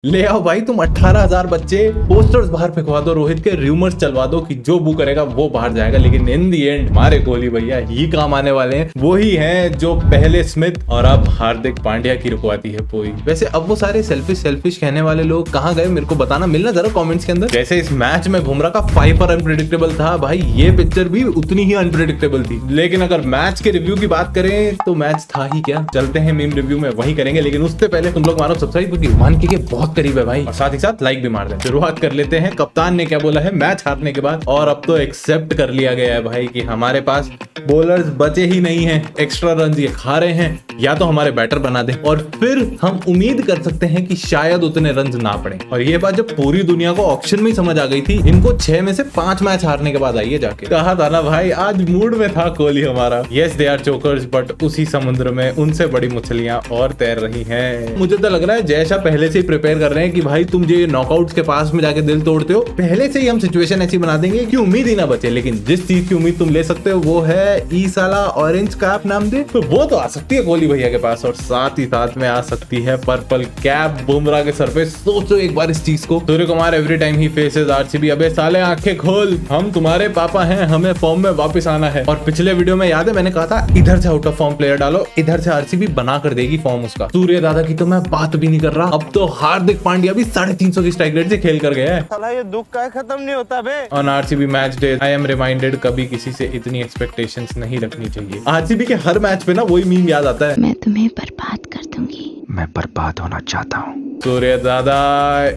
ले आओ भाई तुम 18,000 बच्चे, पोस्टर्स बाहर फेंकवा दो, रोहित के रूमर्स चलवा दो कि जो बू करेगा वो बाहर जाएगा, लेकिन इन दी एंड हमारे कोहली भैया ही काम आने वाले हैं। वही हैं जो पहले स्मिथ और अब हार्दिक पांड्या की रुकवाती है पोई। वैसे अब वो सारे सेल्फिश कहने वाले लोग कहाँ गए, मेरे को बताना, मिलना जरा कमेंट्स के अंदर। जैसे इस मैच में बुमराह का 5 पर अनप्रेडिक्टेबल था, भाई ये पिक्चर भी उतनी ही अनप्रेडिक्टेबल थी। लेकिन अगर मैच के रिव्यू की बात करें तो मैच था ही क्या। चलते हैं मीम रिव्यू में, वही करेंगे, लेकिन उससे पहले तुम लोग मानो सब्सक्राइब, क्योंकि 1K के बहुत करीब है भाई, और साथ ही साथ लाइक भी मार दें। शुरुआत कर लेते हैं, कप्तान ने क्या बोला है मैच हारने के बाद, और अब तो एक्सेप्ट कर लिया गया है भाई कि हमारे पास बॉलर्स बचे ही नहीं हैं, एक्स्ट्रा रन ये खा रहे हैं, या तो हमारे बैटर बना दें और फिर हम उम्मीद कर सकते हैं कि शायद उतने रन ना पड़े। और ये बात जब पूरी दुनिया को ऑक्शन में ही समझ आ गई थी, इनको 6 में से 5 मैच हारने के बाद आई है जाके। कहा था ना भाई, आज मूड में था कोहली हमारा। Yes they are chokers, but उसी समुद्र में उनसे बड़ी मछलियां और तैर रही हैं। मुझे तो लग रहा है जय शाह पहले से ही प्रिपेयर कर रहे हैं कि भाई तुम जो नॉकआउट्स के पास में जाके दिल तोड़ते हो, पहले से ही हम सिचुएशन ऐसी बना देंगे कि उम्मीद ही ना बचे। लेकिन जिस चीज की उम्मीद तुम ले सकते हो वो है ई साला ऑरेंज कैप नाम दे, तो वो तो आ सकती है कोहली भैया के पास, और साथ ही साथ में आ सकती है पर्पल कैप बुमराह के सर पे। सोचो एक बार इस चीज को। Surya Kumar every time he faces RCB, अबे साले आंखें खोल, हम तुम्हारे पापा हैं, हमें फॉर्म में वापस आना है। और पिछले वीडियो में याद है मैंने कहा था इधर से आउट ऑफ फॉर्म प्लेयर डालो, इधर से आरसीबी बना कर देगी फॉर्म उसका। सूर्य दादा की तो मैं बात भी नहीं कर रहा, अब तो हार्दिक पांड्या भी 350 की स्ट्राइक रेट से खेल कर गया है। साला ये दुख का खत्म नहीं होता बे। On RCB match day I am reminded, कभी किसी से इतनी एक्सपेक्टेशंस नहीं रखनी चाहिए। आरसीबी के हर मैच पे ना वही मीम याद आता है, मैं तुम्हें बर्बाद कर दूंगी। मैं बर्बाद होना चाहता हूँ। सूर्य दादा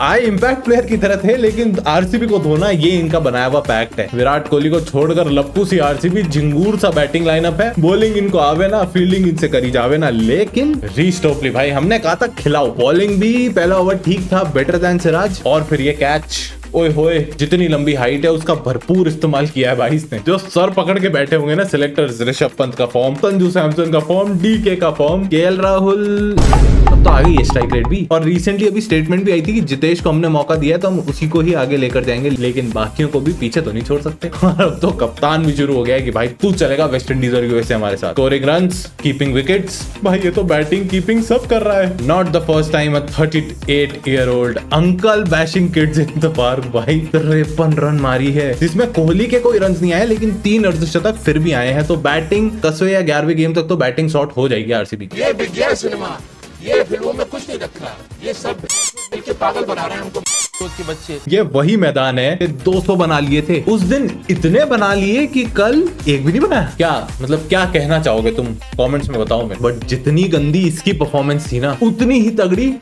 आई इम्पैक्ट प्लेयर की तरह थे, लेकिन आरसीबी को धोना ये इनका बनाया हुआ पैक्ट है। विराट कोहली को छोड़कर लप्पू सी आरसीबी, झिंगूर सा बैटिंग लाइनअप है, बॉलिंग इनको आवे ना, फील्डिंग इनसे करी जावे ना। लेकिन रीश टोपली भाई हमने कहा था खिलाओ, बॉलिंग भी पहला ओवर ठीक था, बेटर देन सिराज, और फिर ये कैच, ओए होए जितनी लंबी हाइट है उसका भरपूर इस्तेमाल किया है भाई इसने। जो सर पकड़ के बैठे होंगे ना सिलेक्टर्स, ऋषभ पंत का फॉर्म, संजू सैमसन का फॉर्म, डीके का फॉर्म, केएल राहुल, अब तो आ गई है स्ट्राइक रेट भी। और रिसेंटली अभी स्टेटमेंट भी आई थी कि जितेश को हमने मौका दिया है तो हम उसी को ही आगे लेकर जाएंगे, लेकिन बाकियों को भी पीछे तो नहीं छोड़ सकते। और अब तो कप्तान भी शुरू हो गया है कि भाई तू चलेगा वेस्ट इंडीज और यूएसए हमारे साथ, स्कोरिंग रन्स, कीपिंग विकेट्स, भाई ये तो बैटिंग कीपिंग सब कर रहा है। Not the first time a 38-year-old uncle bashing kids in the park, भाई 53 रन मारी है, जिसमें कोहली के कोई रन नहीं आए, लेकिन 3 अर्धशतक फिर भी आए हैं। तो बैटिंग 10वें या 11वें गेम तक तो बैटिंग शॉट हो जाएगी आरसीबी की। ये विज्ञान सिनेमा, ये फिल्मों में कुछ नहीं रखा, ये सब मिलके पागल बना रहे हैं हमको के बच्चे। ये वही मैदान है, 200 बना लिए थे उस दिन, इतने बना लिए कि कल एक भी नहीं बनाया। क्या मतलब क्या कहना चाहोगे तुम, कमेंट्स में बताओ। मैं बट जितनी गंदी इसकी परफॉर्मेंस थी ना, उतनी ही तगड़ी।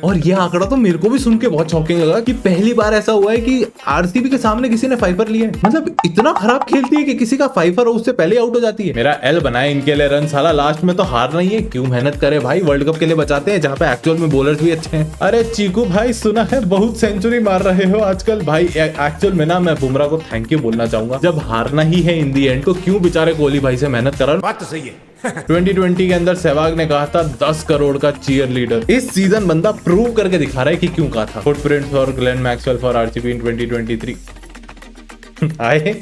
और ये आंकड़ा तो मेरे को भी सुन के बहुत शॉकिंग लगा कि पहली बार ऐसा हुआ है कि आरसीबी के सामने किसी ने 5 पर लिया है। मतलब इतना खराब खेलती है कि किसी का 5 पर उससे पहले आउट हो जाती है। मेरा एल बनाए इनके लिए रन, साला लास्ट में तो हार नहीं है, क्यों मेहनत करे भाई, वर्ल्ड कप के लिए बचाते हैं जहाँ पे एक्चुअल में बॉलर्स भी अच्छे हैं। अरे चीकू भाई सुना है बहुत सेंचुरी मार रहे हो आजकल भाई। एक्चुअल में ना मैं बुमराह को थैंक यू बोलना चाहूंगा, जब हारना ही है इन दी एंड तो क्यों बेचारे कोहली भाई से मेहनत करा। बात तो सही है। 2020 के अंदर सहवाग ने कहा था 10 करोड़ का चीयर लीडर, इस सीजन बंदा प्रूव करके दिखा रहा है कि क्यों कहा था। Footprint for Glenn Maxwell for RCB in 2023 आए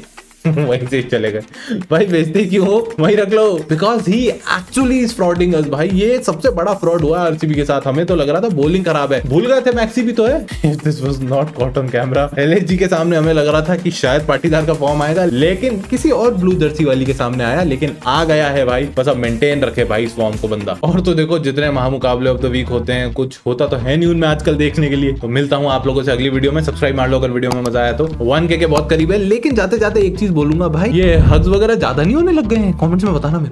वहीं से चले गए भाई, बेइज्जती क्यों हो, वहीं रख लो, because he actually is frauding us भाई। ये सबसे बड़ा फ्रॉड हुआ आरसीबी के साथ। हमें तो लग रहा था बॉलिंग खराब है, भूल गए थे मैक्सी भी तो है। If this was not caught on camera, LSG के सामने हमें लग रहा था कि शायद पाटीदार का फॉर्म आएगा, लेकिन किसी और ब्लू जर्सी वाली के सामने आया, लेकिन आ गया है भाई। बस अब मेंटेन रखे भाई इस फॉर्म को बंदा। और तो देखो जितने महामुकाबले ऑफ द वीक होते हैं, कुछ होता तो है नहीं उनमें आजकल देखने के लिए। तो मिलता हूँ आप लोगों से अगली वीडियो में। सब्सक्राइब मार लो अगर वीडियो में मजा आया तो। 1K के बहुत करीब है, लेकिन जाते जाते एक चीज बोलूंगा भाई, ये हग्स वगैरह ज्यादा नहीं होने लग गए हैं, कमेंट्स में बताना मेरे।